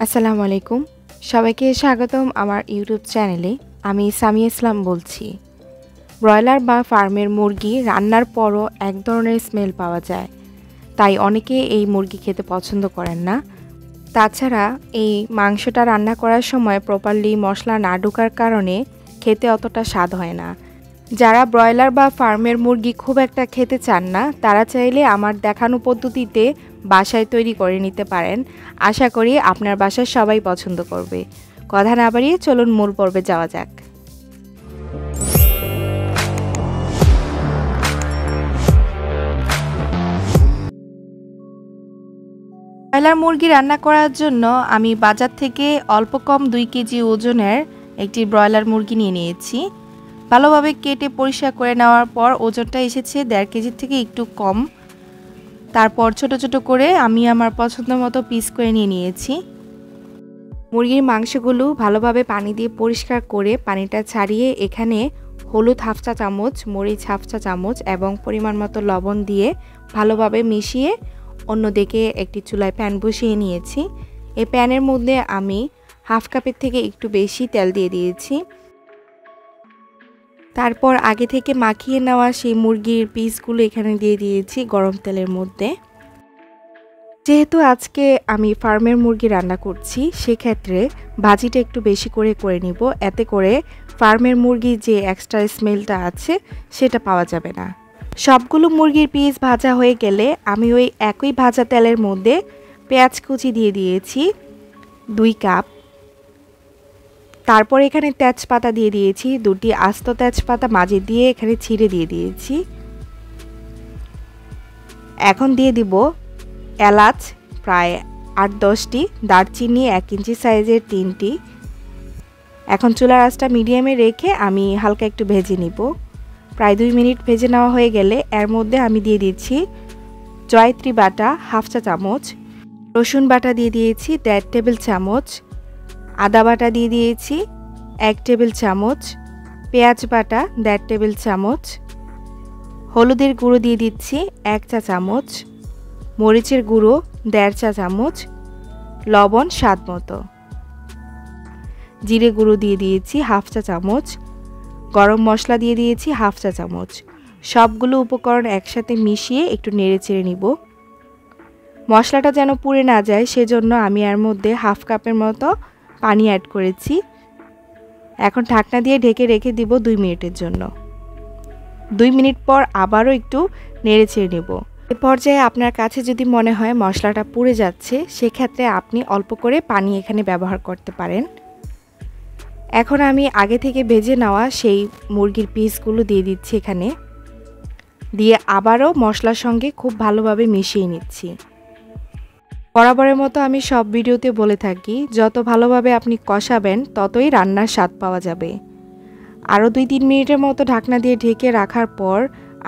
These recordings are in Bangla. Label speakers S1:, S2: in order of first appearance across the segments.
S1: আসসালামু আলাইকুম। সবাইকে স্বাগতম আমার ইউটিউব চ্যানেলে। আমি সামিয়া ইসলাম বলছি। ব্রয়লার বা ফার্মের মুরগি রান্নার পরও এক ধরনের স্মেল পাওয়া যায়, তাই অনেকে এই মুরগি খেতে পছন্দ করেন না। তাছাড়া এই মাংসটা রান্না করার সময় প্রপারলি মশলা না ঢোকার কারণে খেতে অতটা স্বাদ হয় না। যারা ব্রয়লার বা ফার্মের মুরগি খুব একটা খেতে চান না, তারা চাইলে আমার দেখানো পদ্ধতিতে বাসায় তৈরি করে নিতে পারেন। আশা করি আপনার বাসার সবাই পছন্দ করবে। কথা না বাড়িয়ে চলুন মূল পর্বে যাওয়া যাক। ব্রয়লার মুরগি রান্না করার জন্য আমি বাজার থেকে অল্প কম 2 কেজি ওজনের একটি ব্রয়লার মুরগি নিয়ে নিয়েছি। ভালোভাবে কেটে পরিষ্কার করে নেওয়ার পর ওজনটা এসেছে 1.5 কেজির থেকে একটু কম। তারপর ছোট ছোট করে আমি আমার পছন্দ মতো পিস করে নিয়েছি। মুরগির মাংসগুলো ভালোভাবে পানি দিয়ে পরিষ্কার করে পানিটা ছাড়িয়ে এখানে হলুদ 1/2 চা চামচ, মরিচ 1/2 চা চামচ এবং পরিমাণ মতো লবণ দিয়ে ভালোভাবে মিশিয়ে অন্যদিকে একটি চুলায় প্যান বসিয়ে নিয়েছি। এই প্যানের মধ্যে আমি 1/2 কাপের থেকে একটু বেশি তেল দিয়ে দিয়েছি। তারপর আগে থেকে মাখিয়ে নেওয়া সেই মুরগির পিসগুলো এখানে দিয়ে দিয়েছি গরম তেলের মধ্যে। যেহেতু আজকে আমি ফার্মের মুরগি রান্না করছি, সেক্ষেত্রে ভাজিটা একটু বেশি করে নিব, এতে করে ফার্মের মুরগির যে এক্সট্রা স্মেলটা আছে সেটা পাওয়া যাবে না। সবগুলো মুরগির পিস ভাজা হয়ে গেলে আমি ওই একই ভাজা তেলের মধ্যে পেঁয়াজ কুচি দিয়ে দিয়েছি 2 কাপ। তারপর এখানে তেজপাতা দিয়ে দিয়েছি, 2টি আস্ত তেজপাতা মাঝে দিয়ে এখানে ছিঁড়ে দিয়ে দিয়েছি। এখন দিয়ে দিব এলাচ প্রায় 8-10টি, দারচিনি 1 ইঞ্চি সাইজের 3টি। এখন চুলার আঁচটা মিডিয়ামে রেখে আমি হালকা একটু ভেজে নিব। প্রায় 2 মিনিট ভেজে নেওয়া হয়ে গেলে এর মধ্যে আমি দিয়ে দিচ্ছি জয়ত্রী বাটা 1/2 চা চামচ, রসুন বাটা দিয়ে দিয়েছি 1.5 টেবিল চামচ, আদা বাটা দিয়ে দিয়েছি 1 টেবিল চামচ, পেঁয়াজ বাটা 1.5 টেবিল চামচ, হলুদের গুঁড়ো দিয়ে দিচ্ছি 1 চা চামচ, মরিচের গুঁড়ো 1.5 চা চামচ, লবণ স্বাদ মতো, জিরে গুঁড়ো দিয়ে দিয়েছি 1/2 চা চামচ, গরম মশলা দিয়ে দিয়েছি 1/2 চা চামচ। সবগুলো উপকরণ একসাথে মিশিয়ে একটু নেড়েচেড়ে নিব। মশলাটা যেন পুড়ে না যায় সেজন্য আমি এর মধ্যে 1/2 কাপের মতো পানি অ্যাড করেছি। এখন ঢাকনা দিয়ে ঢেকে রেখে দিব 2 মিনিটের জন্য। 2 মিনিট পর আবারও একটু নেড়েচেড়ে নেব। এই পর্যায়ে আপনার কাছে যদি মনে হয় মশলাটা পুড়ে যাচ্ছে, সেক্ষেত্রে আপনি অল্প করে পানি এখানে ব্যবহার করতে পারেন। এখন আমি আগে থেকে ভেজে নেওয়া সেই মুরগির পিসগুলো দিয়ে দিচ্ছি এখানে, দিয়ে আবারও মশলার সঙ্গে খুব ভালোভাবে মিশিয়ে নিচ্ছি। বরাবরের মতো আমি সব ভিডিওতে বলে থাকি, যত ভালোভাবে আপনি কষাবেন ততই রান্নার স্বাদ পাওয়া যাবে। আরও 2-3 মিনিটের মতো ঢাকনা দিয়ে ঢেকে রাখার পর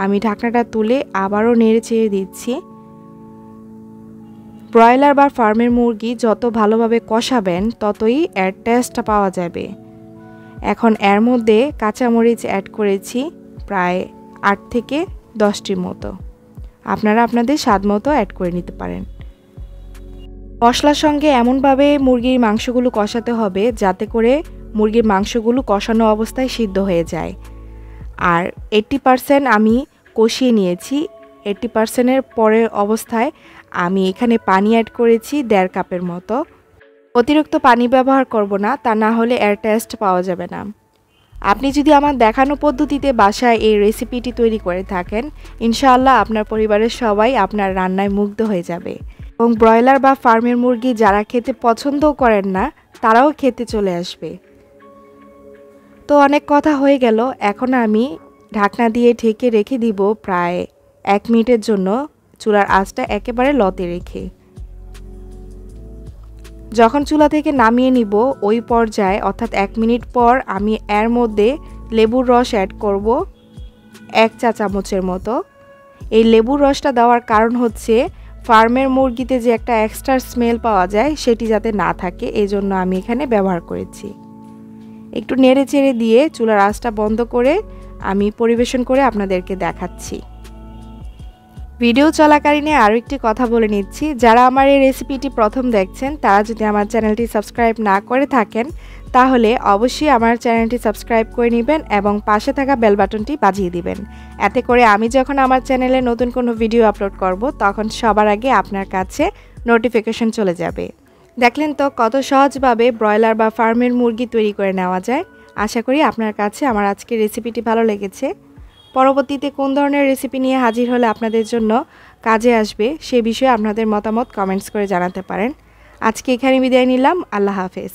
S1: আমি ঢাকনাটা তুলে আবারও নেড়ে চেড়ে দিচ্ছি। ব্রয়লার বা ফার্মের মুরগি যত ভালোভাবে কষাবেন ততই এর টেস্টটা পাওয়া যাবে। এখন এর মধ্যে কাঁচামরিচ অ্যাড করেছি প্রায় 8 থেকে 10টির মতো। আপনারা আপনাদের স্বাদ মতো অ্যাড করে নিতে পারেন। মশলার সঙ্গে এমনভাবে মুরগির মাংসগুলো কষাতে হবে যাতে করে মুরগির মাংসগুলো কষানো অবস্থায় সিদ্ধ হয়ে যায়। আর 80% আমি কষিয়ে নিয়েছি। 80%-এর পরের অবস্থায় আমি এখানে পানি অ্যাড করেছি 1.5 কাপের মতো। অতিরিক্ত পানি ব্যবহার করব না, তা না হলে এর টেস্ট পাওয়া যাবে না। আপনি যদি আমার দেখানো পদ্ধতিতে বাসায় এই রেসিপিটি তৈরি করে থাকেন, ইনশাআল্লাহ আপনার পরিবারের সবাই আপনার রান্নায় মুগ্ধ হয়ে যাবে। এবং ব্রয়লার বা ফার্মের মুরগি যারা খেতে পছন্দও করেন না, তারাও খেতে চলে আসবে। তো অনেক কথা হয়ে গেল, এখন আমি ঢাকনা দিয়ে ঢেকে রেখে দিব প্রায় 1 মিনিটের জন্য, চুলার আঁচটা একেবারে লতে রেখে। যখন চুলা থেকে নামিয়ে নিব ওই পর্যায়ে অর্থাৎ 1 মিনিট পর আমি এর মধ্যে লেবুর রস অ্যাড করব 1 চা চামচের মতো। এই লেবুর রসটা দেওয়ার কারণ হচ্ছে ফার্মের মুরগিতে যে একটা এক্সট্রা স্মেল পাওয়া যায় সেটি যাতে না থাকে, এজন্য আমি এখানে ব্যবহার করেছি। একটু নেড়ে চেড়ে দিয়ে চুলার আঁচটা বন্ধ করে আমি পরিবেশন করে আপনাদেরকে দেখাচ্ছি। ভিডিও চলাকালীনে আরও একটি কথা বলে নিচ্ছি, যারা আমার এই রেসিপিটি প্রথম দেখছেন তারা যদি আমার চ্যানেলটি সাবস্ক্রাইব না করে থাকেন তাহলে অবশ্যই আমার চ্যানেলটি সাবস্ক্রাইব করে নেবেন এবং পাশে থাকা বেল বাটনটি বাজিয়ে দিবেন। এতে করে আমি যখন আমার চ্যানেলে নতুন কোনো ভিডিও আপলোড করব তখন সবার আগে আপনার কাছে নোটিফিকেশন চলে যাবে। দেখলেন তো কত সহজভাবে ব্রয়লার বা ফার্মের মুরগি তৈরি করে নেওয়া যায়। আশা করি আপনার কাছে আমার আজকের রেসিপিটি ভালো লেগেছে। পরবর্তীতে কোন ধরনের রেসিপি নিয়ে হাজির হলে আপনাদের জন্য কাজে আসবে সে বিষয়ে আপনাদের মতামত কমেন্টস করে জানাতে পারেন। আজকে এখানে বিদায় নিলাম। আল্লাহ হাফেজ।